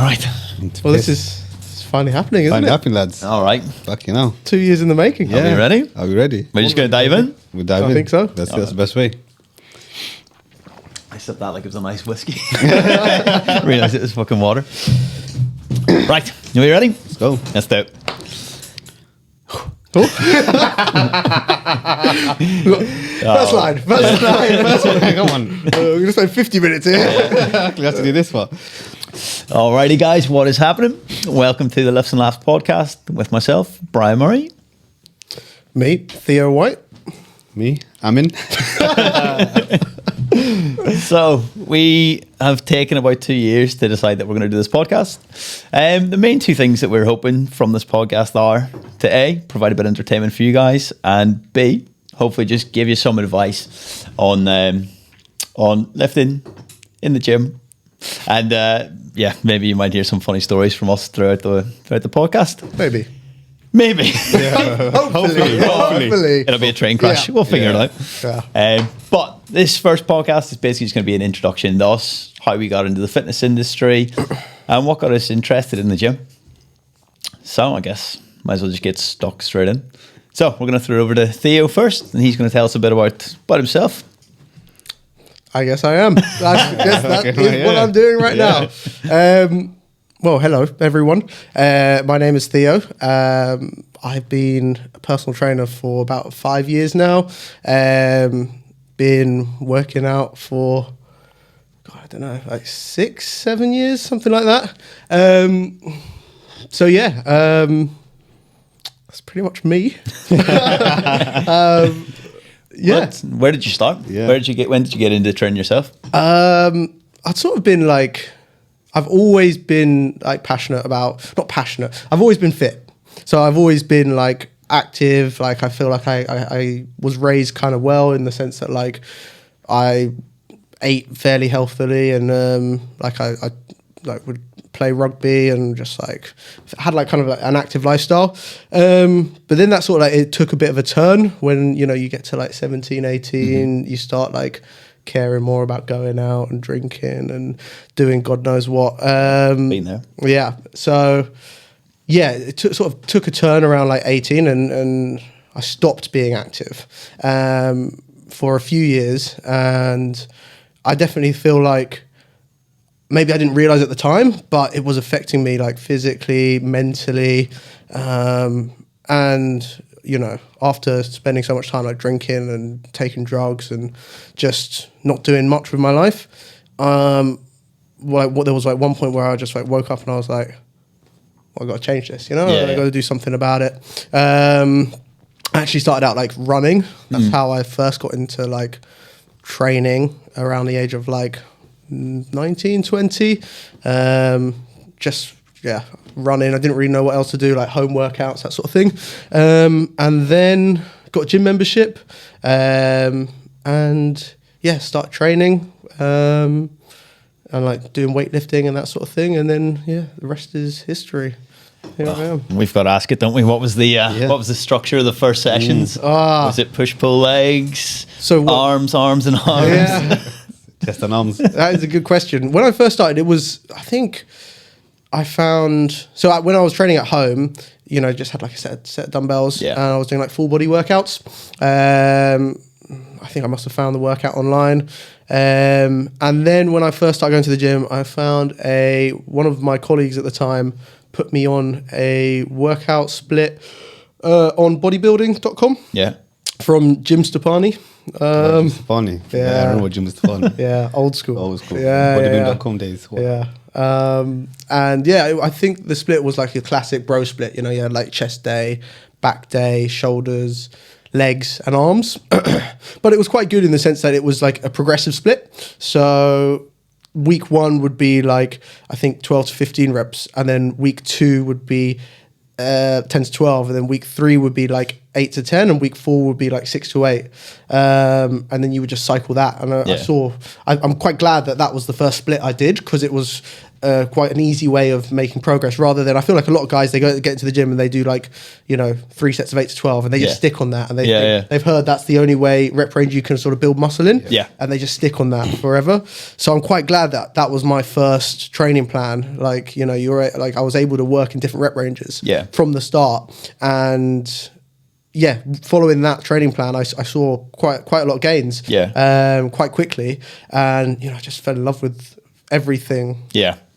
All right. Well, it's finally happening, isn't Finally it? happening, lads. All right. Fucking hell. 2 years in the making. Are we ready? Are we ready? We're just going to dive in. We'll dive in. I think so. That's the best way. I sipped that like it was a nice whiskey. Realised it was fucking water. Right. Are we ready? Let's go. Let's do it. First line. Come on. We're going to spend 50 minutes here. We have to do this one. Alrighty, guys. What is happening? Welcome to the Lifts and Laughs podcast with myself, Brian Murray. Me, Theo White. Me, Amin. So we have taken about 2 years to decide that we're going to do this podcast. The main two things that we're hoping from this podcast are to A, provide a bit of entertainment for you guys, and B, hopefully just give you some advice on lifting in the gym. And maybe you might hear some funny stories from us throughout the podcast. Maybe. Hopefully. It'll be a train crash. Yeah. We'll figure it out. Yeah. But this first podcast is basically just going to be an introduction to us, how we got into the fitness industry, and what got us interested in the gym. So I guess might as well just get stuck straight in. So we're going to throw it over to Theo first, and he's going to tell us a bit about himself. I guess I am. I guess that is what I'm doing right now. Well, hello, everyone. My name is Theo. I've been a personal trainer for about 5 years now. Been working out for, I don't know, like 6-7 years, something like that. That's pretty much me. Where did you start? Yeah. When did you get into training yourself? I'd sort of been like, I've always been like I've always been fit. So I've always been like active. Like I feel like I was raised kind of well in the sense that like I ate fairly healthily and I like would play rugby and just like had like kind of like an active lifestyle. But then that sort of like it took a bit of a turn when, you know, you get to like 17, 18, you start like caring more about going out and drinking and doing God knows what. Been there. Yeah. So yeah, it sort of took a turn around like 18 and I stopped being active for a few years. And I definitely feel like maybe I didn't realize at the time, but it was affecting me like physically, mentally. And, you know, after spending so much time like drinking and taking drugs and just not doing much with my life, there was like one point where I just like woke up and I was like, well, I got to change this, you know, I got to do something about it. I actually started out like running. That's how I first got into like training around the age of like 19, 20. Running. I didn't really know what else to do, like home workouts, that sort of thing. And then got a gym membership and started training and like doing weightlifting and that sort of thing. And then, the rest is history. Here I am. We've got to ask it, don't we? What was the structure of the first sessions? Was it push pull legs? So what? Arms and arms. Yeah. Chest and arms. That is a good question. When I first started, it was, I think I found, when I was training at home, you know, just had like a set of dumbbells and I was doing like full body workouts. I think I must have found the workout online. And then when I first started going to the gym, I found one of my colleagues at the time put me on a workout split on bodybuilding.com. Yeah. From Jim Stepani. Stefani. I remember Jim Stefani. Yeah, old school. Yeah. Bodybuilding.com days. Yeah. I think the split was like a classic bro split. You know, you had like chest day, back day, shoulders, legs and arms. But it was quite good in the sense that it was like a progressive split. So week 1 would be like, I think 12 to 15 reps. And then week 2 would be 10 to 12. And then week 3 would be like 8 to 10. And week 4 would be like 6 to 8. And then you would just cycle that. And I'm quite glad that was the first split I did, because it was quite an easy way of making progress, rather than I feel like a lot of guys, they get into the gym and they do like, 3 sets of 8 to 12 and they just stick on that, and they've heard that's the only way rep range you can sort of build muscle in, and they just stick on that forever. So I'm quite glad that was my first training plan. Like, I was able to work in different rep ranges from the start, and following that training plan, I saw quite a lot of gains quite quickly, and I just fell in love with everything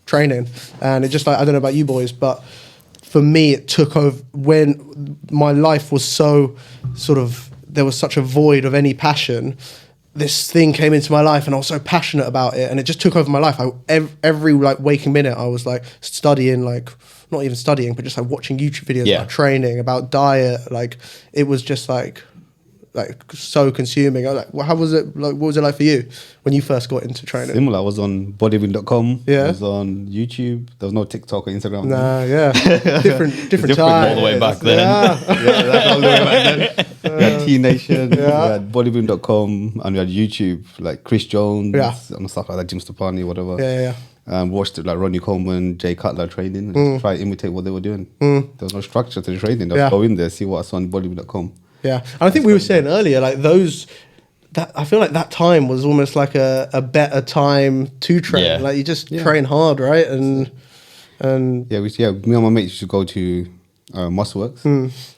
training. And it just, like, I don't know about you boys, but for me it took over when my life was so sort of, there was such a void of any passion. This thing came into my life and I was so passionate about it, and it just took over my life. Every like waking minute I was like studying, like not even studying, but just like watching YouTube videos about training, about diet. Like it was just like so consuming. I was like, well, how was it? Like, what was it like for you when you first got into training? Similar. I was on bodybuilding.com. Yeah. I was on YouTube. There was no TikTok or Instagram. Nah, different time. All the way back then. That's all the way back then. We had T-Nation, we had bodybuilding.com, and we had YouTube, like Chris Jones and stuff like that, Jim Stepani, whatever. Watched like Ronnie Coleman, Jay Cutler training, and try to imitate what they were doing. There was no structure to the training. Just go in there, see what's on bodybuilding.com. Yeah, and I think we were saying earlier, like that I feel like that time was almost like a better time to train. Yeah. Like you just train hard, right? And me and my mates used to go to Muscleworks.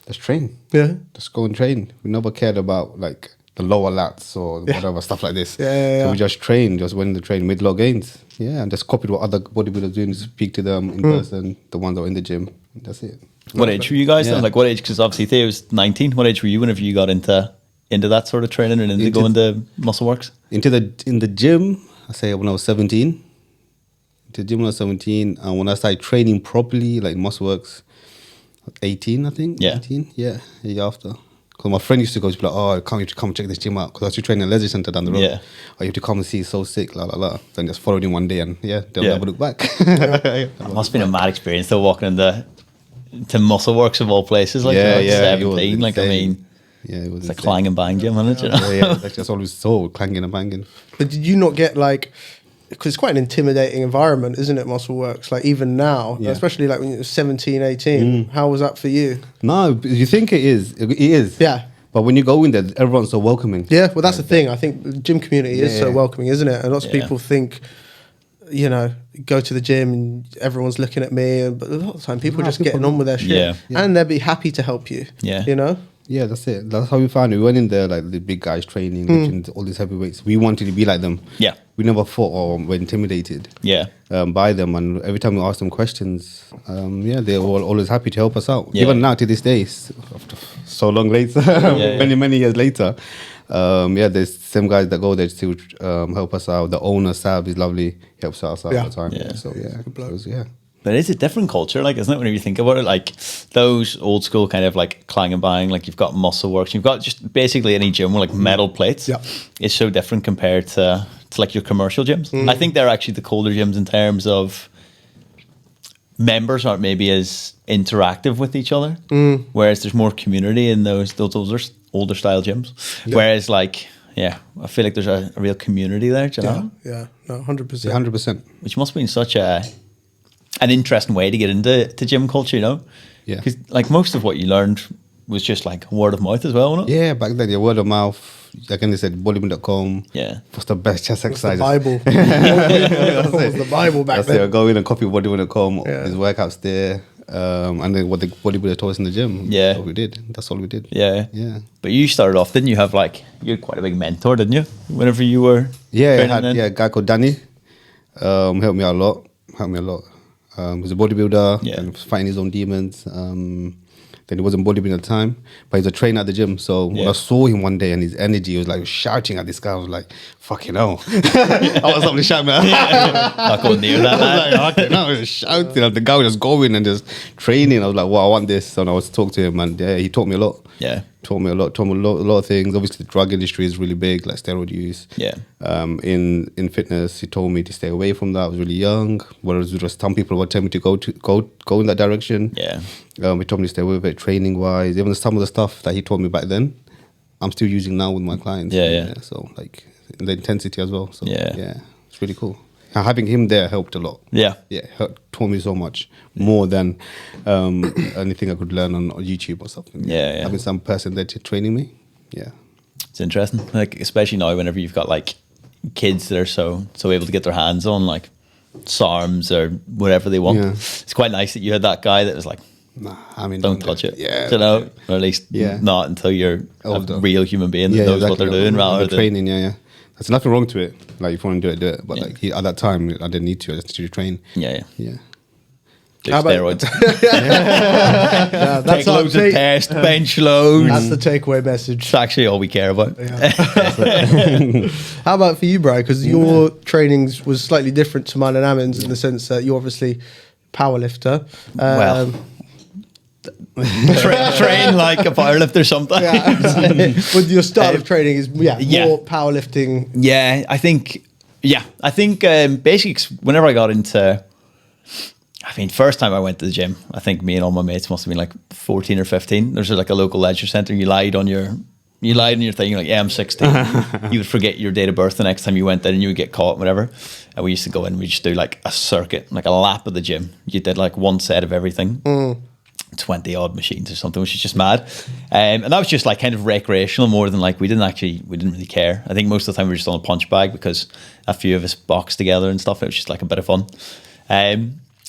Just train. Yeah, just go and train. We never cared about like the lower lats or whatever stuff like this. So we just trained, just went in the train, mid-low gains. Yeah, and just copied what other bodybuilders doing, speak to them in person, the ones that were in the gym. That's it. What age were you guys then? Like what age? Because obviously Theo was 19. What age were you whenever you got into that sort of training and into going to Muscleworks? In the gym, I say when I was 17. Into the gym when I was 17, and when I started training properly, like Muscleworks, 18, I think. Yeah. 18, a year after. Because my friend used to go, to be like, oh, you have to come check this gym out. Because I used to train in a leisure centre down the road. Yeah. Oh, you have to come and see, it's so sick, la la la. Then just followed him one day, and they'll never look back. It must have been a mad experience though, walking into Muscleworks of all places, like 17. Like, I mean, it was it's a clang and bang gym, isn't it? That's always so clanging and banging. But did you not get like, because it's quite an intimidating environment, isn't it, Muscleworks? Like even now, especially like when you're 17, 18, how was that for you? No, you think it is. It is. Yeah. But when you go in there, everyone's so welcoming. Yeah, well, that's the thing. I think the gym community is so welcoming, isn't it? And lots of people think, go to the gym and everyone's looking at me. But a lot of the time, people are just getting on with their shit. And they'll be happy to help you. Yeah. Yeah, that's it. That's how we found it. We went in there like the big guys training, lifting all these heavyweights. We wanted to be like them. Yeah. We never fought or were intimidated. Yeah. By them, and every time we asked them questions, they were always happy to help us out. Even now to this day, so long later, many years later, there's some guys that go there to help us out. The owner Sab is lovely, he helps us out all the time. Yeah. So But it's a different culture, like, isn't it? Whenever you think about it, like those old school kind of like clang and bang, like you've got Muscleworks, you've got just basically any gym with like metal plates. Yeah. It's so different compared to like your commercial gyms. I think they're actually the colder gyms in terms of members aren't maybe as interactive with each other, whereas there's more community in those older style gyms. Whereas like, I feel like there's a real community there, do you know? Yeah, no, 100%. 100%. Which must have been such an interesting way to get into gym culture, Yeah. Because like most of what you learned was just like word of mouth as well, wasn't it? Yeah, back then, word of mouth. Like they said, bodybuilding.com. Yeah. What's the best chest exercise? The Bible. That was the Bible back then. It. Go in and copy bodybuilding.com. His workouts there. And then what the bodybuilder taught us in the gym. Yeah. That's all we did. That's all we did. Yeah. Yeah. But you started off, didn't you have like, you had quite a big mentor, didn't you? Whenever you were a guy called Danny. Helped me out a lot. He was a bodybuilder and was fighting his own demons. Then he wasn't bodybuilding at the time, but he was a trainer at the gym. So when I saw him one day and his energy, he was like shouting at this guy. I was like, fucking hell. I was somebody shouting at him. Not going near that, man. I was like, fucking hell. He was shouting. And the guy was just going and just training. I was like, well, I want this. And I was talking to him, and he taught me a lot. Yeah. Taught me a lot of things. Obviously, the drug industry is really big, like steroid use. Yeah. In fitness, he told me to stay away from that. I was really young. Whereas just some people would tell me to go in that direction. Yeah. He told me to stay away with it, training wise. Even some of the stuff that he told me back then, I'm still using now with my clients. Yeah. So like the intensity as well. So yeah, it's really cool. Having him there helped a lot. Yeah. Taught me so much more than anything I could learn on YouTube or something. Yeah. Having some person there training me. Yeah, it's interesting. Like especially now, whenever you've got like kids that are so able to get their hands on like SARMs or whatever they want. It's quite nice that you had that guy that was like, nah, I mean, don't touch it. Yeah, you know, or at least not until you're a real human being that knows what they're doing. Rather than training. There's nothing wrong to it. Like if you want to do it. But like at that time, I didn't need to. I just needed to train. Yeah. Do How about- steroids. That's Take loads of tests, bench loads. That's the takeaway message. It's actually all we care about. How about for you, Bri? Because your trainings was slightly different to mine and Amin's in the sense that you're obviously powerlifter. Well, train like a powerlifter sometimes. But your style of training is more powerlifting. Yeah, I think basically whenever I got into, I mean, first time I went to the gym, I think me and all my mates must have been like 14 or 15. There's like a local leisure centre. You lied on your thing. You're like, I'm 16. You would forget your date of birth the next time you went there and you would get caught, whatever. And we used to go in, we just do like a circuit, like a lap of the gym. You did like one set of everything. 20 odd machines or something, which is just mad. And that was just like kind of recreational more than like, we didn't really care. I think most of the time we were just on a punch bag because a few of us boxed together and stuff. It was just like a bit of fun.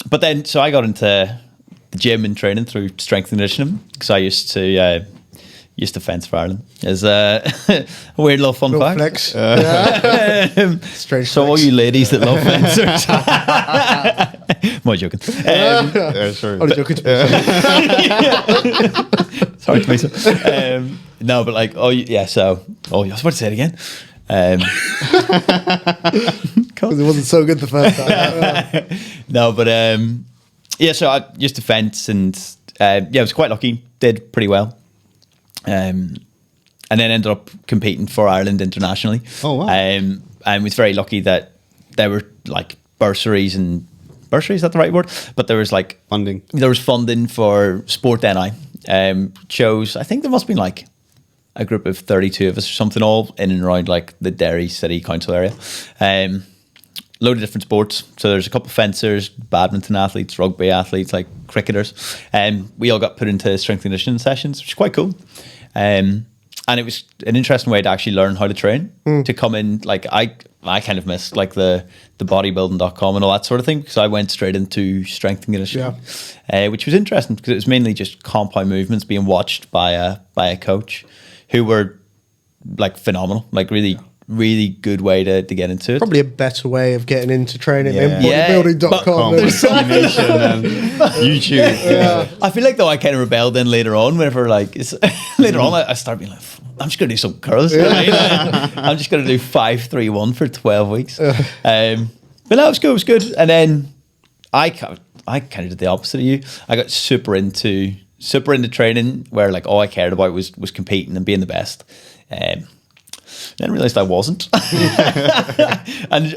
But then, so I got into the gym and training through strength and conditioning because I used to fence for Ireland. It's a weird little fun fact. Flex. Strange. So all you ladies that love fencers, am I joking? Sure. Only joking. Sorry to me. No, but like, I was about to say it again. Because it wasn't so good the first time. No, but so I used to fence and I was quite lucky. Did pretty well. And then ended up competing for Ireland internationally. Oh, wow. And was very lucky that there were like bursaries, is that the right word? But there was like Funding. There was funding for Sport NI. Shows, I think there must have been like a group of 32 of us or something, all in and around like the Derry City Council area. Load of different sports. So there's a couple of fencers, badminton athletes, rugby athletes, like cricketers. We all got put into strength and conditioning sessions, which is quite cool. And it was an interesting way to actually learn how to train, to come in. Like I kind of missed like the bodybuilding.com and all that sort of thing because I went straight into strength and conditioning, which was interesting because it was mainly just compound movements being watched by a coach who were like phenomenal, like really, really good way to get into it. Probably a better way of getting into training than Yeah. bodybuilding.com. There's animation and YouTube. I feel like though I kind of rebelled then later on whenever like later on I started being like, I'm just going to do some curls. You know what I mean? I'm just going to do 5-3-1 for 12 weeks. But no, it was good. It was good. And then I kind of did the opposite of you. I got super into training where like all I cared about was competing and being the best. Then realised I wasn't. And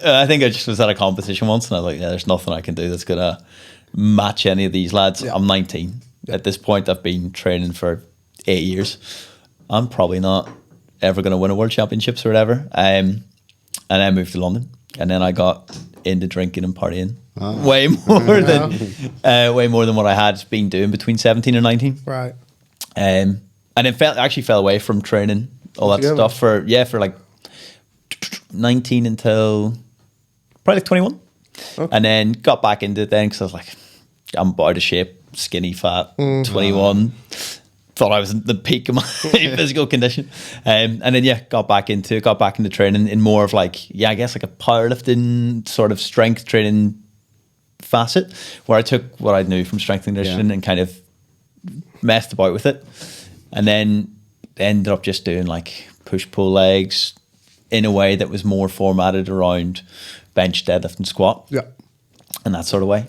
I think I just was at a competition once and I was like, there's nothing I can do that's going to match any of these lads. I'm 19. At this point, I've been training for 8 years. I'm probably not ever going to win a world championships or whatever. And I moved to London and then I got into drinking and partying way more than what I had been doing between 17 and 19. Right. And then actually fell away from training, all that stuff for like 19 until probably like 21. Okay. And then got back into it then because I was like, I'm out of shape, skinny, fat, 21. Thought I was in the peak of my physical condition. And then, got back into training in more of like, I guess like a powerlifting sort of strength training facet where I took what I knew from strength and conditioning and kind of messed about with it. And then ended up just doing like push-pull legs in a way that was more formatted around bench, deadlift and squat. Yeah. And that sort of way.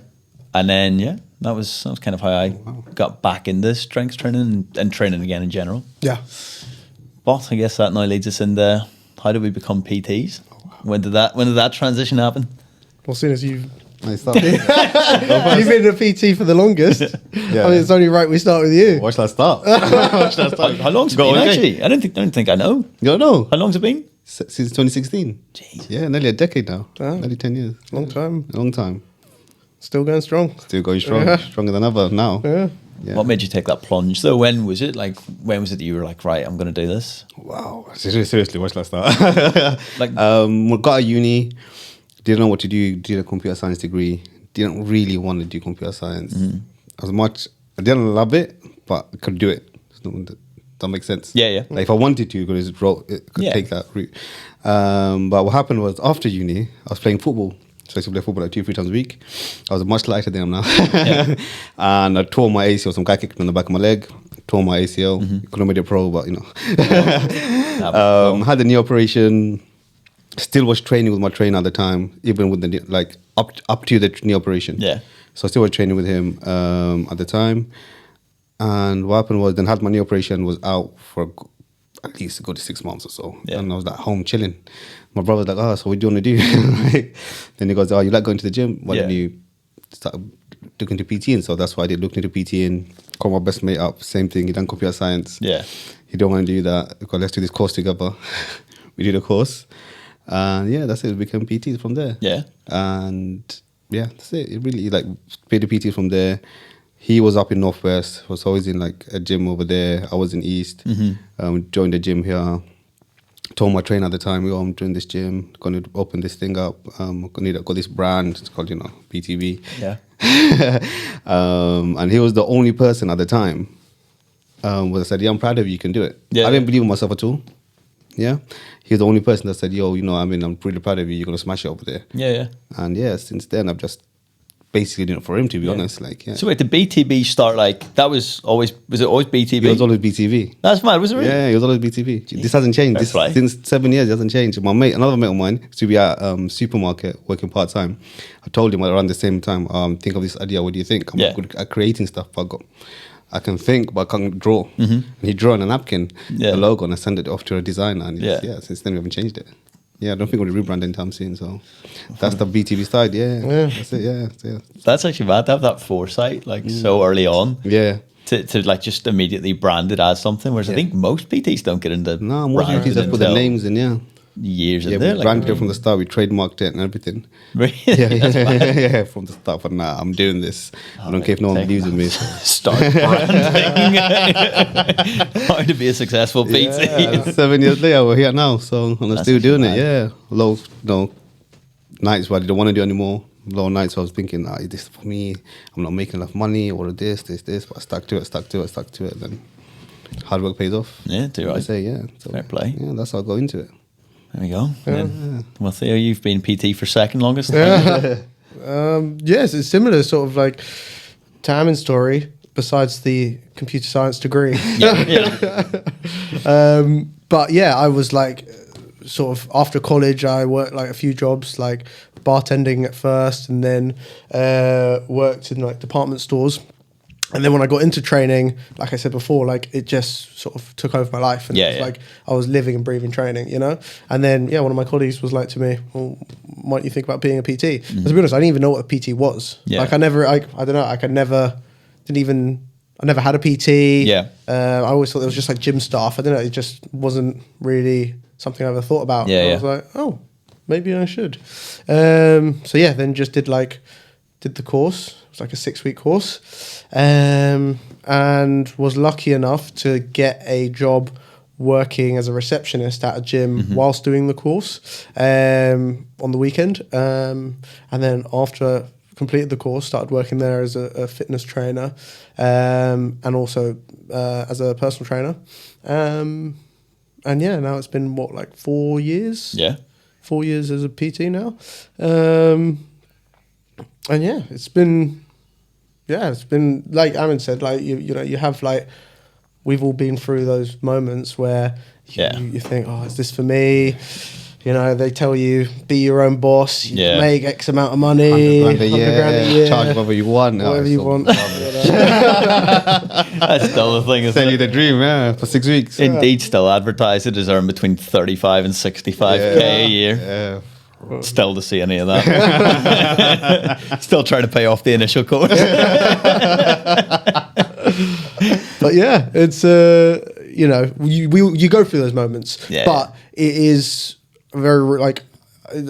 And then, that was kind of how I got back into strength training and training again in general. Yeah. But I guess that now leads us into how did we become PTs? When did that transition happen? Well, as soon as you've been a PT for the longest, I mean, it's only right we start with you. Where should I start? How long's it been, actually? I don't think I know. You don't know? How long's it been? since 2016. Jeez. Yeah, nearly a decade now. Wow. Nearly 10 years. Long time. Long time. Still going strong. Still going strong. Yeah. Stronger than ever now. Yeah. Yeah. What made you take that plunge though? When was it that you were like, right, I'm going to do this? Wow. Seriously, watch that start. Like, we got out of uni, didn't know what to do, did a computer science degree, didn't really want to do computer science. I didn't love it, but I could do it. That makes sense. Yeah. Like if I wanted to, could take that route. But what happened was after uni, I was playing football. So I used to play football like 2-3 times a week. I was much lighter than I am now. Yeah. And I tore my ACL. Some guy kicked me on the back of my leg, tore my ACL. Couldn't make it pro, but had the knee operation. Still was training with my trainer at the time, even with the knee, like up to the knee operation. Yeah. So I still was training with him at the time. And what happened was then had my knee operation, was out for at least a good 6 months or so. Yeah. And I was at home chilling. My brother was like, oh, so what do you want to do? Then he goes, oh, you like going to the gym? Why don't you start looking into PT? So that's what I did, looked into PT and called my best mate up. Same thing, he done computer science. Yeah. He don't want to do that. Because let's do this course together. We did a course. And yeah, that's it. We became PTs from there. Yeah. And yeah, that's it. It really like paid the PT from there. He was up in Northwest, was always in like a gym over there. I was in East. Joined the gym here. Told my trainer at the time, I'm doing this gym, going to open this thing up. Got this brand, it's called, PTV. Yeah. And he was the only person at the time where I said, yeah, I'm proud of you, you can do it. Yeah. I didn't believe in myself at all. Yeah. He was the only person that said, I'm really proud of you, you're going to smash it over there. Yeah. And yeah, since then, I've just basically doing it for him, to be honest. Like, yeah. So wait, the BTB start was it always BTB? It was always BTV. That's mad, was it really? Yeah, it was always BTV. This hasn't changed. Since 7 years, it hasn't changed. Another mate of mine, used to be at supermarket working part time. I told him around the same time, think of this idea. What do you think? I'm good at creating stuff. I can think, but I can't draw. And he drew on a napkin the logo, and I sent it off to a designer. And since then we haven't changed it. Yeah, I don't think we'll rebrand anytime soon. So that's the BTV side. Yeah, that's it. Yeah. That's actually bad to have that foresight so early on. Yeah. To like just immediately brand it as something, whereas I think most PTs don't get into. No, most PTs just put their names in. Years in there. We branded it from the start. We trademarked it and everything. Really? Yeah, from the start. But nah, I'm doing this. I don't care if no one believes in me. Start branding. How to be a successful PT. Yeah, 7 years later, we're here now. So I'm still doing it. Yeah. Low, nights where I didn't want to do anymore. Low nights I was thinking, this is for me. I'm not making enough money or this. But I stuck to it. Then hard work pays off. Yeah, too right. I say, yeah. So, fair play. Yeah, that's how I go into it. There we go. Well, Theo, you've been PT for second longest. Yeah. Yes, it's similar, sort of like to Amin's story, besides the computer science degree. But yeah, I was like, sort of after college, I worked like a few jobs, like bartending at first, and then worked in like department stores. And then when I got into training, like I said before, like it just sort of took over my life. And it was like I was living and breathing training, And then, one of my colleagues was like to me, well, why don't you think about being a PT? To be honest, I didn't even know what a PT was. Yeah. Like I never had a PT. Yeah. I always thought it was just like gym staff. I don't know, it just wasn't really something I ever thought about. Yeah, I was like, oh, maybe I should. Then just did the course. It was like a 6-week course, and was lucky enough to get a job working as a receptionist at a gym whilst doing the course on the weekend. And then after completed the course, started working there as a fitness trainer and also as a personal trainer. And now it's been 4 years? Yeah. 4 years as a PT now. And it's been like Amin said, like you have we've all been through those moments where you think, oh, is this for me? They tell you be your own boss, make X amount of money, 100 grand a year, charge whatever you want. Whatever you want. That's still the thing. Sell you the dream, for 6 weeks. Indeed, still advertise it as earn between 35 and 65k a year. Yeah. Still to see any of that. Still trying to pay off the initial course. But it's you go through those moments. Yeah. But it is very like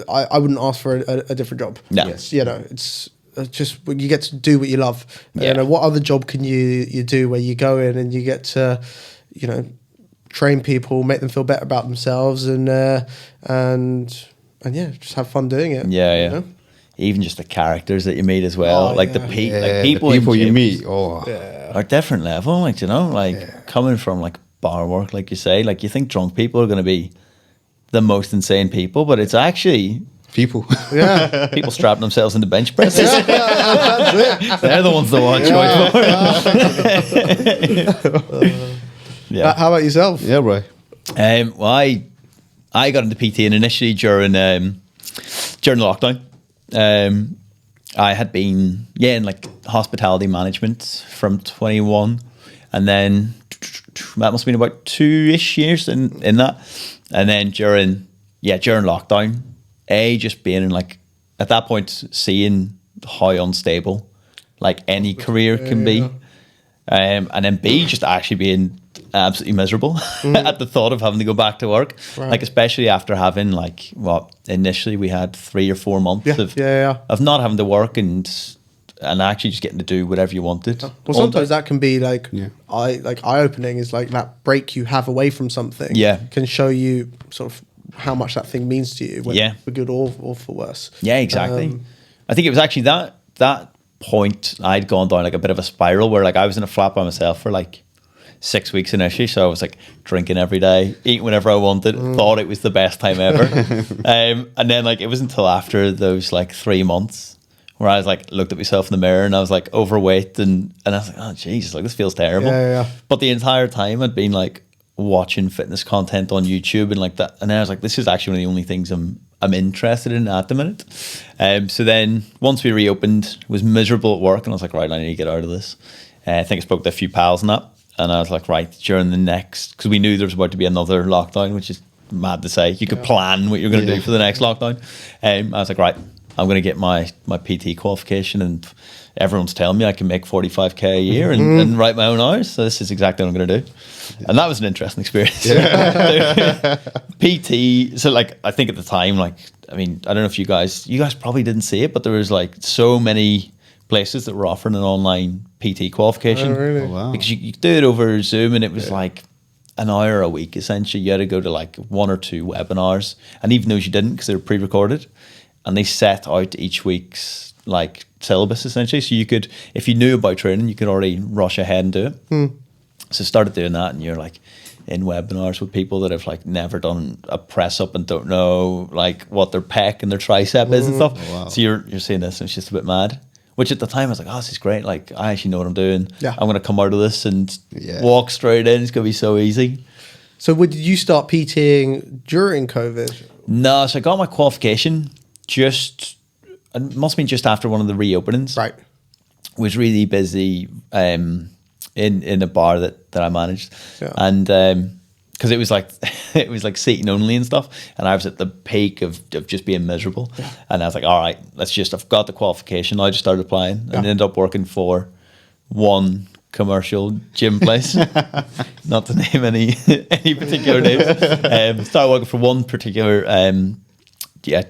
I wouldn't ask for a different job. No. Yes, you know, it's just you get to do what you love. Yeah. You know, what other job can you do where you go in and you get to, you know, train people, make them feel better about themselves, and yeah, just have fun doing it. Yeah, yeah. You know? Even just the characters that you meet as well, Oh, like yeah. like people, the in people you gyms meet. are different level. Like, you know, like coming from like bar work, like you say, like you think drunk people are going to be the most insane people, but it's actually People. Yeah. people strapping themselves into bench presses. That's it. They're the ones that watch out for. Yeah. How about yourself? Yeah, right. Well, I got into PT initially during lockdown. I had been in like hospitality management from 21, and then that must have been about 2-ish years in that, and then during lockdown, just being in like at that point seeing how unstable like any career can be, and then B, just actually being absolutely miserable at the thought of having to go back to work, like especially after having like initially we had 3 or 4 months of not having to work and actually just getting to do whatever you wanted. Well, sometimes that can be like eye-opening. Is like that break you have away from something can show you sort of how much that thing means to you, whether for good or for worse. Yeah, exactly. I think it was actually that point I'd gone down like a bit of a spiral where like I was in a flat by myself for like 6 weeks initially, so I was like drinking every day, eating whenever I wanted, thought it was the best time ever. And then like it was until after those like 3 months where I was like looked at myself in the mirror and I was like overweight and I was like, oh Jesus, like this feels terrible. But the entire time I'd been like watching fitness content on YouTube and like that, and then I was like, this is actually one of the only things I'm interested in at the minute. So then once we reopened, was miserable at work, and I was like, right, I need to get out of this. I think I spoke to a few pals and that, and I was like, right, during the next, because we knew there was about to be another lockdown, which is mad to say. You could plan what you're going to do for the next lockdown. I was like, right, I'm going to get my PT qualification, and everyone's telling me I can make 45k a year and write my own hours. So this is exactly what I'm going to do. And that was an interesting experience. PT. So like, I think at the time, like, I mean, I don't know if you guys probably didn't see it, but there was like so many places that were offering an online PT qualification. Oh, really? Oh, wow. Because you could do it over Zoom, and it was like an hour a week, essentially. You had to go to like 1 or 2 webinars. And even those you didn't, because they were pre-recorded. And they set out each week's like syllabus essentially, so you could, if you knew about training, you could already rush ahead and do it. So started doing that, and you're like in webinars with people that have like never done a press up and don't know like what their pec and their tricep is and stuff. Oh, wow. So you're seeing this and it's just a bit mad, which at the time I was like, oh, this is great, like I actually know what I'm doing. I'm going to come out of this and walk straight in. It's going to be so easy. So did you start PTing during COVID? No, so I got my qualification it must have been just after one of the reopenings. Right. Was really busy in a bar that I managed, and because it was like seating only and stuff, and I was at the peak of just being miserable, and I was like, all right, I've got the qualification. I just started applying and ended up working for one commercial gym place, not to name any particular names. Started working for one particular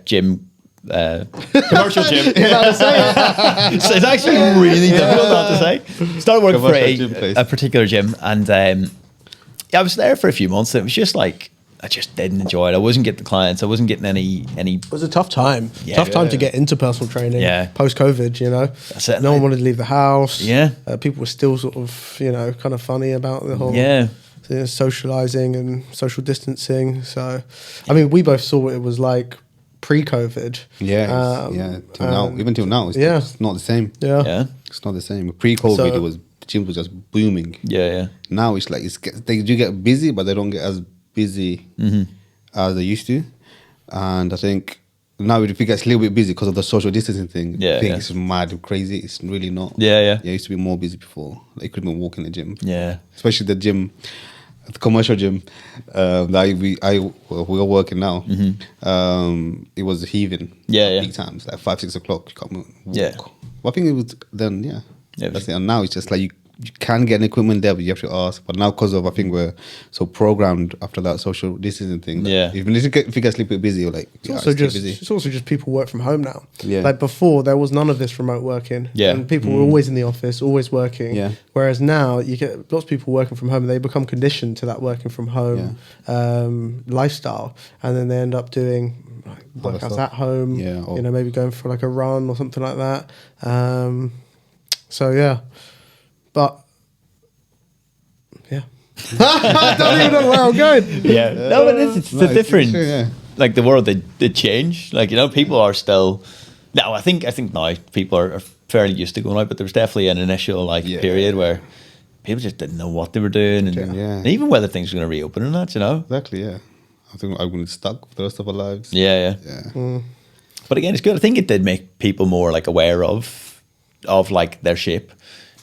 gym. Commercial gym. So it's actually really difficult not to say. Started working for a particular gym, and I was there for a few months. And it was just like I just didn't enjoy it. I wasn't getting the clients. I wasn't getting any. It was a tough time. Tough time to get into personal training. Post COVID, you know. That's it. No one wanted to leave the house. People were still sort of, you know, kind of funny about the whole. Socializing and social distancing. So, I mean, we both saw what it was like pre-COVID. Till now, even till now, it's not the same. It's not the same. Pre-COVID, the gym was just booming. Now it's like they do get busy, but they don't get as busy as they used to. And I think now it gets a little bit busy because of the social distancing thing. I think it's mad crazy. It's really not. It used to be more busy before. Like, you couldn't even walk in the gym. Especially the gym. The commercial gym that we are working now, it was heaving. Big times, like 5-6 o'clock. You can't walk. Well, I think it was then. That's it. And now it's just like you can get an equipment there, but you have to ask. But now, because of, I think we're so programmed after that social distancing thing. Yeah. If you get a little bit busy, you're like, It's also just people work from home now. Yeah. Like before, there was none of this remote working. Yeah. And people were always in the office, always working. Yeah. Whereas now you get lots of people working from home and they become conditioned to that working from home lifestyle. And then they end up doing like workouts at home, or maybe going for like a run or something like that. So yeah. But yeah. I don't even know where I'm going. Yeah. No, but it's the difference. True, yeah. Like the world, they change. Like, people are still. No, I think now people are fairly used to going out, but there was definitely an initial period where people just didn't know what they were doing, and even whether things were going to reopen or not. Exactly. Yeah. I think I'm going to be stuck for the rest of our lives. Yeah. But again, it's good. I think it did make people more like aware of like their shape.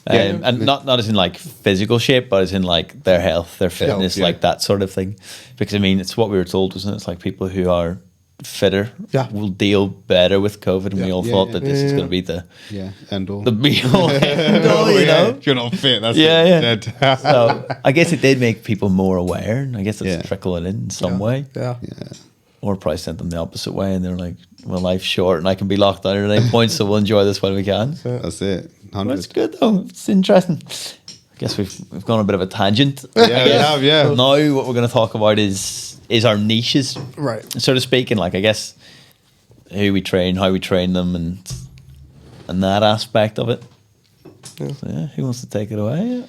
And not as in like physical shape, but as in like their health, their fitness, like that sort of thing. Because it's what we were told, wasn't it? It's like people who are fitter will deal better with COVID, and we all thought that this is going to be the end all. The be all end all, If you're not fit, that's dead. So I guess it did make people more aware, and I guess it's trickling in some way. Yeah. Or probably sent them the opposite way, and they're like, well, life's short and I can be locked down at any point, so we'll enjoy this while we can. That's it. That's good though. It's interesting. I guess we've gone a bit of a tangent. Yeah, we have, yeah. Now what we're going to talk about is our niches, right? So to speak, and like I guess who we train, how we train them, and that aspect of it. So, who wants to take it away?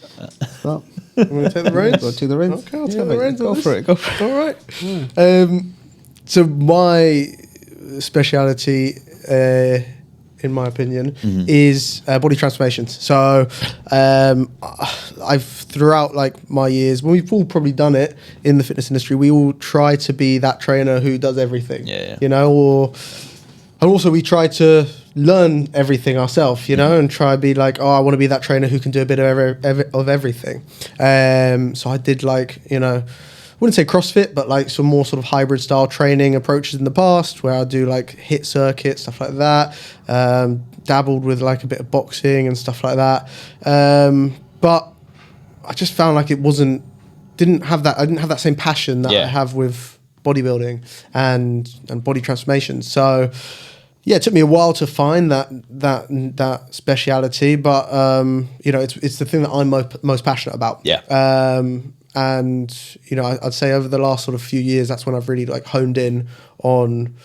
Well, I'm going to take the reins. Go to the reins. Okay, I'll take the reins. Go for it. All right. So my speciality, in my opinion, is body transformations. So I've throughout like my years, well, we've all probably done it in the fitness industry. We all try to be that trainer who does everything. And also we try to learn everything ourselves, and try to be like, I want to be that trainer who can do a bit of everything. So I did I wouldn't say CrossFit, but like some more sort of hybrid style training approaches in the past, where I do like HIIT circuits, stuff like that. Dabbled with like a bit of boxing and stuff like that. But I just found like I didn't have that same passion that I have with bodybuilding and body transformation. So it took me a while to find that speciality, but it's the thing that I'm most passionate about. And I'd say over the last sort of few years, that's when I've really like honed in on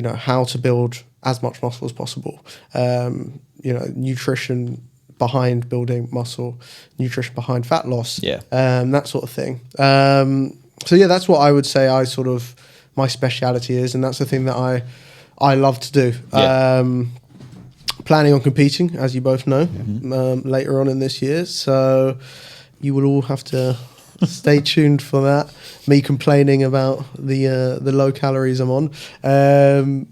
how to build as much muscle as possible. Nutrition behind building muscle, nutrition behind fat loss, that sort of thing. That's what I would say my speciality is, and that's the thing that I love to do. Planning on competing, as you both know, later on in this year. So you will all have to stay tuned for that. Me complaining about the low calories I'm on. So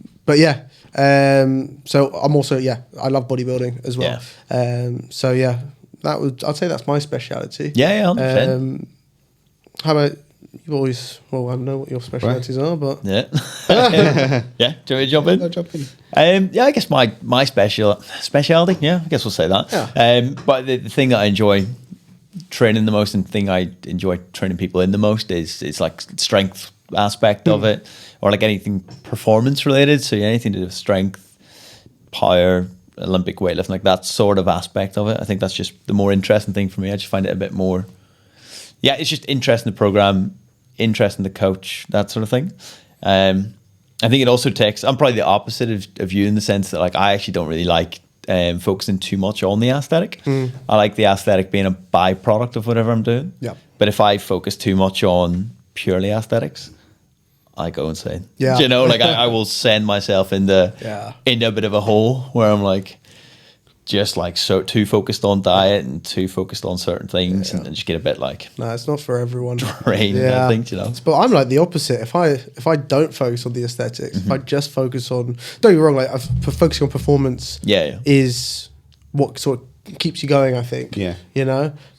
I'm also, I love bodybuilding as well. I'd say that's my speciality. 100%. How about you always, I don't know what your specialities are, but... Do you want me to jump in? I'll jump in. I guess my speciality, I guess we'll say that. But the thing that I enjoy training the most, and the thing I enjoy training people in the most is like strength aspect of it, or like anything performance related. So anything to do with strength, power, Olympic weightlifting, like that sort of aspect of it. I think that's just the more interesting thing for me. I just find it a bit more, it's just interesting to program, interesting to coach, that sort of thing. I think it also takes, I'm probably the opposite of you in the sense that like I actually don't really like focusing too much on the aesthetic. I like the aesthetic being a byproduct of whatever I'm doing. But if I focus too much on purely aesthetics, I go insane. I will send myself into a bit of a hole where I'm like just like so too focused on diet and too focused on certain things, and just get a bit like, no, it's not for everyone. Drained, I think, But I'm like the opposite. If I don't focus on the aesthetics, if I just focus on, don't get me wrong, like focusing on performance, is what sort of keeps you going, I think.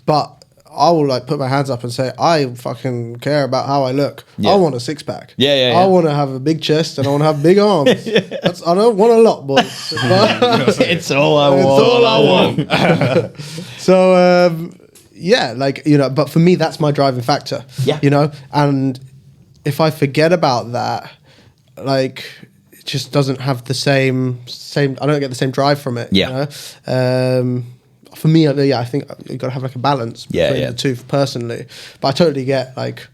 But I will like put my hands up and say, I fucking care about how I look. Yeah. I want a six pack. Yeah. I want to have a big chest and I want to have big arms. I don't want a lot, boys. But It's all I want. It's all I want. So, yeah, like, you know, but for me, that's my driving factor. Yeah. You know, and if I forget about that, like, it just doesn't have the same, I don't get the same drive from it. Yeah. You know? For me, yeah, I think you got to have like a balance between the two personally. But I totally get like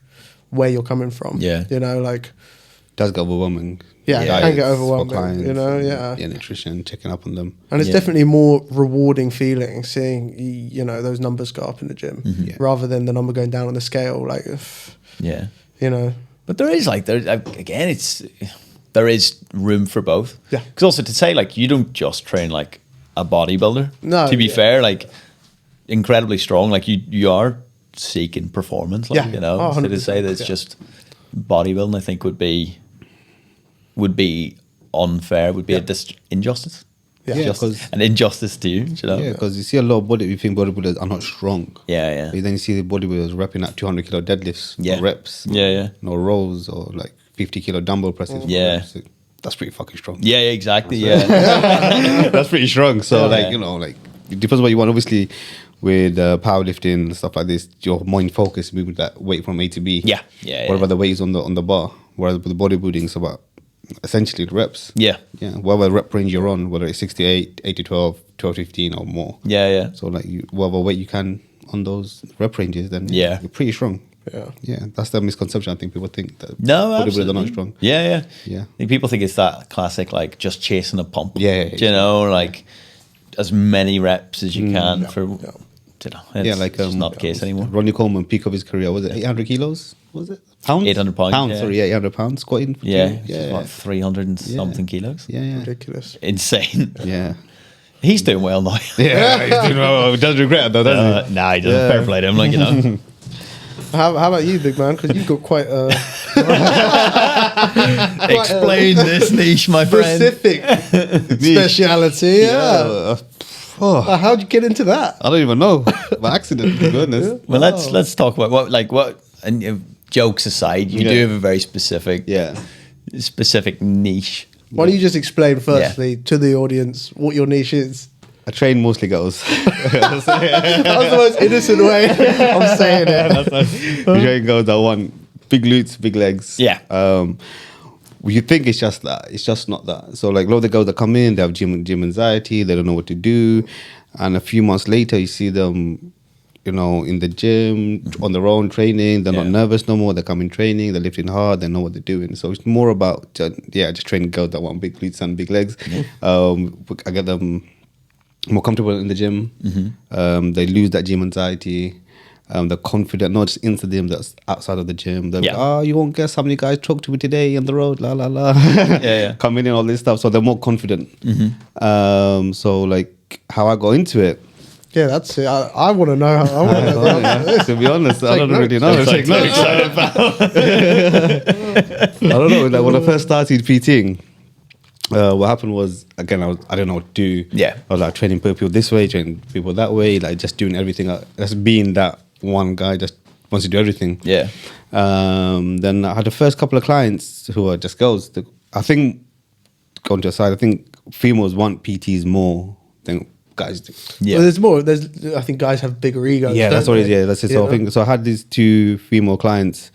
where you're coming from. Yeah. You know, like. It does get overwhelming. Yeah, it can get overwhelming. Clients, you know, yeah. Nutrition, checking up on them. And it's definitely a more rewarding feeling seeing, you know, those numbers go up in the gym rather than the number going down on the scale. Like, Yeah. you know. But there is there is room for both. Yeah. Because also to say like you don't just train like a bodybuilder. No, To be yeah. fair, like incredibly strong. Like you are seeking performance. Like, Yeah. you know. Oh, so to say 100%, that it's yeah. just bodybuilding, I think would be unfair. Would be a injustice. Yeah. Yeah, Justice. 'cause- An injustice to you. Do you know? Yeah, because you see a lot of you think bodybuilders are not strong. Yeah. But then you see the bodybuilders repping at 200 kilo deadlifts, Yeah. or reps, Yeah. no rows, or like 50 kilo dumbbell presses. for Yeah. reps. That's pretty fucking strong. Yeah, exactly. Yeah. That's pretty strong. So, Yeah. like, you know, like, it depends what you want. Obviously, with powerlifting and stuff like this, your mind focus moving that weight from A to B. Yeah. Whatever the weight is on the bar. Whereas with the bodybuilding, it's about essentially the reps. Yeah. Yeah. Whatever rep range you're on, whether it's 68, 8 to 12, 12 to 15 or more. Yeah. So, like, whatever weight you can on those rep ranges, then Yeah. you're pretty strong. Yeah. Yeah, that's the misconception. I think people think that No, bodybuilders absolutely. are not strong. Yeah. Yeah. I think people think it's that classic, like just chasing a pump. Yeah, Do you know, like as many reps as you can for. yeah. You know, it's, Yeah, like it's just not the case anymore. Ronnie Coleman, peak of his career, was it 800 kilos? Was it pounds? 800 pounds, Pounds, yeah. sorry, yeah, 800 pounds squatting. For Yeah, two. it's about 300 and something kilos. Yeah. Ridiculous. Insane. Yeah. He's doing well now. Yeah, he's doing well. He doesn't regret it though, does he? Nah, he doesn't. Fair play to him, like, you know. How about you, big man? Because you've got quite a Explain this niche, my friend. specific speciality. Yeah. How'd you get into that? I don't even know. By accident, to be honest. Well, let's talk about what and jokes aside, you do have a very specific niche. Why don't you just explain firstly to the audience what your niche is? I train mostly girls. That was the most innocent way of saying it. I train girls that want big glutes, big legs. Yeah. You think it's just that. It's just not that. So, like, a lot of the girls that come in, they have gym anxiety. They don't know what to do. And a few months later, you see them, you know, in the gym, on their own training. They're not nervous no more. They come in training. They're lifting hard. They know what they're doing. So it's more about, just training girls that want big glutes and big legs. I get them more comfortable in the gym. They lose that gym anxiety. They're confident, not just into the gym, that's outside of the gym. They're like, you won't guess how many guys talked to me today on the road, la la la. Coming in, all this stuff. So they're more confident. So, like, how I got into it. Yeah, that's it. I want to know how. I want to know the answer to this. To be honest, I don't really know. Take notes. I don't know. Like, when I first started PTing, what happened was, again, I don't know what to do. Yeah. I was like training people this way, training people that way, like just doing everything. Just being that one guy just wants to do everything. Yeah. Then I had the first couple of clients who are just girls. I think, going to a side, I think females want PTs more than guys do. Yeah. Well, there's more. I think guys have bigger egos. Yeah, that's don't what it is. they? Yeah, that's it. You So know? I had these two female clients,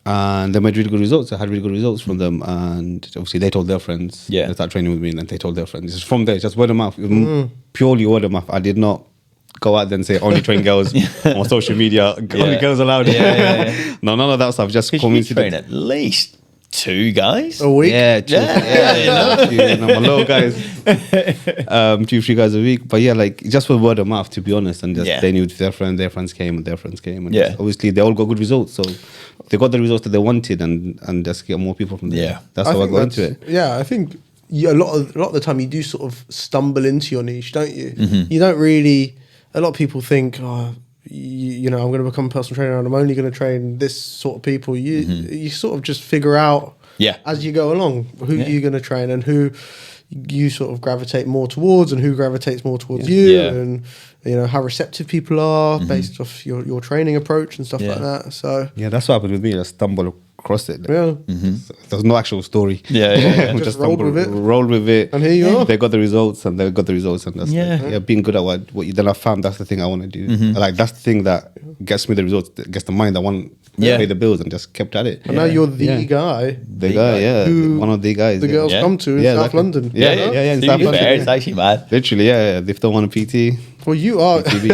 and they made really good results. I had really good results from them, and obviously they told their friends. Yeah. They started training with me, and then they told their friends. It's from there, it's just word of mouth, purely word of mouth. I did not go out there and say only train girls on social media. Only girls allowed. Yeah. No, none of that stuff. Just You community. train at least 2 guys. A week. Yeah, true. My little guys, 2-3 guys a week. But yeah, like just for word of mouth, to be honest, and just they knew their friends came, and their friends came, and obviously they all got good results. So they got the results that they wanted, and just get more people from there. Yeah. That's how I think got into it. Yeah, I think a lot of the time you do sort of stumble into your niche, don't you? Mm-hmm. You don't really. A lot of people think, you know, I'm going to become a personal trainer and I'm only going to train this sort of people. You sort of just figure out as you go along who you're going to train and who you sort of gravitate more towards and who gravitates more towards you. And you know, how receptive people are based off your training approach and stuff like that. So yeah, that's what happened with me. I stumbled across it. yeah, There's no actual story. Yeah. We Just rolled with it. Rolled with it. And here you are. They got the results, and that's Yeah. being good at what you then I found that's the thing I want to do. Like that's the thing that gets me the results, that gets the money that I want to pay the bills, and just kept at it. and now you're the guy The guy, who one of the guys. the girls Yeah. come to in Yeah, South exactly. London. Yeah, you know? in To South be London. fair, it's actually mad. Literally, if they want a PT, Well, you are. TV.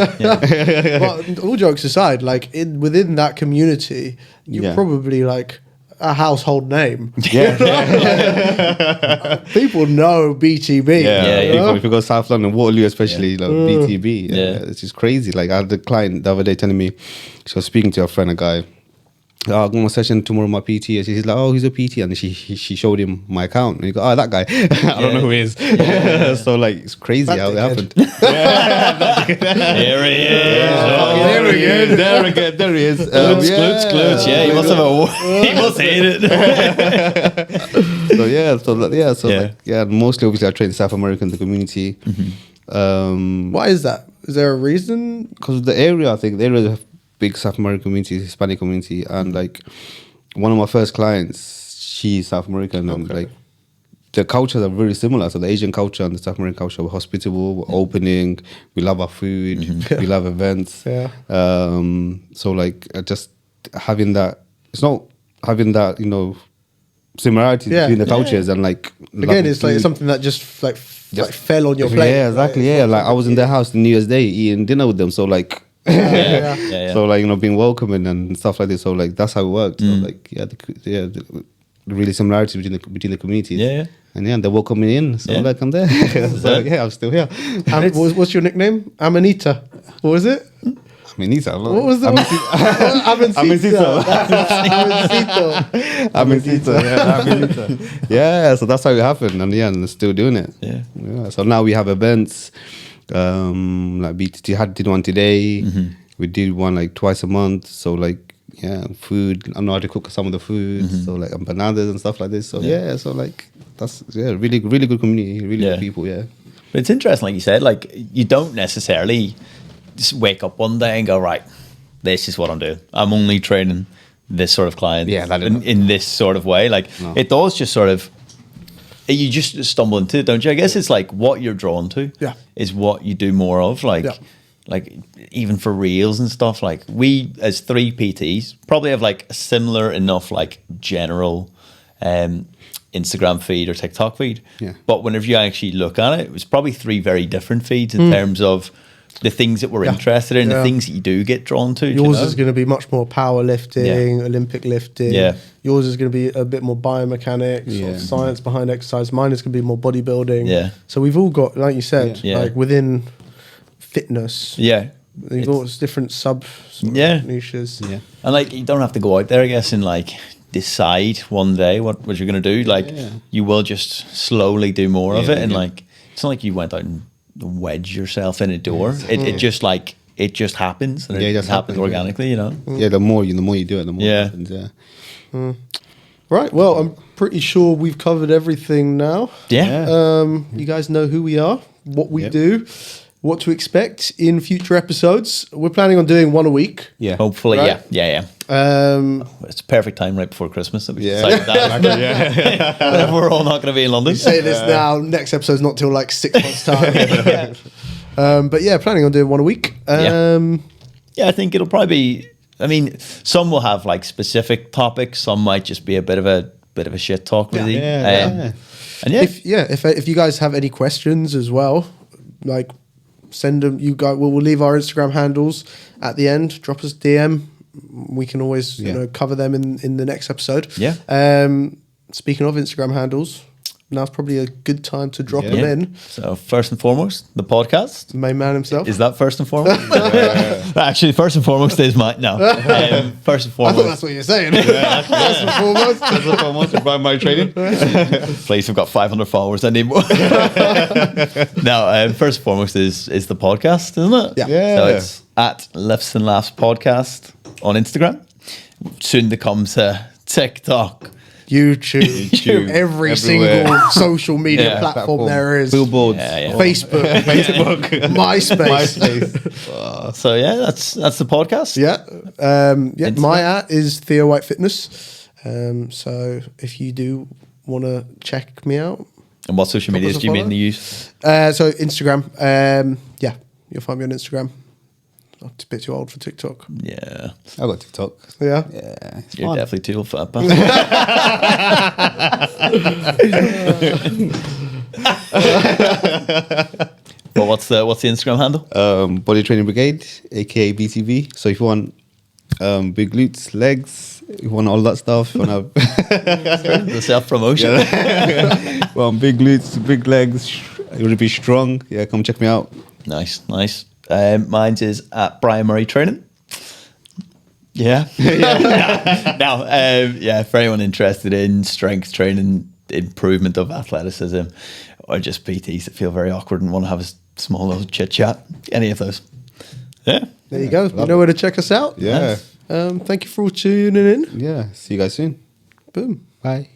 But all jokes aside, like within that community, you're Yeah. probably like a household name. yeah, People know BTB. Yeah, you know? If you go South London, Waterloo especially, like BTB, it's just crazy. Like I had a client the other day telling me, she was speaking to a friend, a guy. I'll go on a session tomorrow with my PT. And she's like, oh, he's a PT. And she showed him my account. And he go, oh, that guy. I don't know who he is. So, like, it's crazy That how it happened. Here he is. There we go. There he is. Glutes. Yeah, he must have he must hate it. So mostly obviously I train South America in the community. Why is that? Is there a reason? Because of the area, I think the area is a big South American community, Hispanic community, and like one of my first clients, she's South American, and like the cultures are very similar. So the Asian culture and the South American culture, we're hospitable, we're opening, we love our food, we love events. Yeah. So like just having that, it's not having that, you know, similarity between the cultures and like Again, it's like something that just fell on your plate. Yeah, exactly. Right? Yeah, like I was in their house on New Year's Day eating dinner with them. So like, so like, you know, being welcoming and stuff like this. So like that's how it worked. So like the really similarity between the communities. Yeah. And they're welcoming me in. So like I'm there. So yeah, I'm still here. What's your nickname? Aminita. What was it? Aminita. What was the Aminita. Yeah, so that's how it happened, and and still doing it. Yeah. So now we have events. Like BTT did one today. We did one like twice a month. So like food. I know how to cook some of the food. So like empanadas and stuff like this. So so like that's really good community, really good people. Yeah. But it's interesting, like you said, like you don't necessarily just wake up one day and go, right, this is what I'm doing. I'm only training this sort of client in this sort of way. Like it does just sort of, you just stumble into it, don't you? I guess it's like what you're drawn to is what you do more of. Like even for reels and stuff, like we as 3 PTs probably have like a similar enough like general Instagram feed or TikTok feed. Yeah. But whenever you actually look at it, it was probably 3 very different feeds in terms of the things that we're interested in, the things that you do get drawn to. Yours is going to be much more powerlifting, Olympic lifting. Yeah. Yours is going to be a bit more biomechanics, sort of science behind exercise. Mine is going to be more bodybuilding. Yeah. So we've all got, like you said, Yeah. like within fitness. Yeah. You've got different sort of niches. Yeah. And like you don't have to go out there, I guess, and like decide one day what you're going to do. Like you will just slowly do more of it, and like it's not like you went out and wedge yourself in a door. It just like it just happens, and it just happens organically, you know. Yeah, the more you do it, the more it happens. Yeah. Right. Well, I'm pretty sure we've covered everything now. Yeah. You guys know who we are, what we do, what to expect in future episodes. We're planning on doing one a week. Yeah. Hopefully, Right? yeah. It's a perfect time right before Christmas that we decided that. We're all not going to be in London. Say this now. Next episode's not till like 6 months time. But yeah, planning on doing one a week. Yeah, I think it'll probably be. I mean, some will have like specific topics. Some might just be a bit of a shit talk, really. And if you guys have any questions as well, like send them. You guys, we'll leave our Instagram handles at the end. Drop us a DM. We can always cover them in the next episode. Yeah. Speaking of Instagram handles, now's probably a good time to drop them in. So first and foremost, the podcast. Main man himself. Is that first and foremost? Actually, first and foremost is mine. No. First and foremost. I thought that's what you're saying. First and foremost. First and foremost, by my training. Please, we've got 500 followers. I need more. No, first and foremost is the podcast, isn't it? Yeah. So it's at Lifts and Laughs Podcast on Instagram. Soon to come to TikTok, YouTube, every everywhere. single social media Yeah. platform there is. Billboards. Facebook, MySpace. So yeah, that's the podcast. Yeah. Instagram. My is Theo White Fitness. So if you do want to check me out. And what social medias do you follow. mainly use? So Instagram. Yeah, you'll find me on Instagram. I'm a bit too old for TikTok. Yeah, I got TikTok. Yeah. Yeah, it's you're fun. definitely too old for that. But but what's the Instagram handle? Body Training Brigade, aka BTB. So if you want big glutes, legs, if you want all that stuff, you want The self promotion. well, big glutes, big legs, you want to be strong, yeah, come check me out. Nice. Mine is at Brian Murray Training. Yeah. Now, for anyone interested in strength training, improvement of athleticism, or just PTs that feel very awkward and want to have a small little chit chat, any of those. Yeah. There you go. You know where to check us out. Yeah. Thank you for tuning in. Yeah, see you guys soon. Boom. Bye.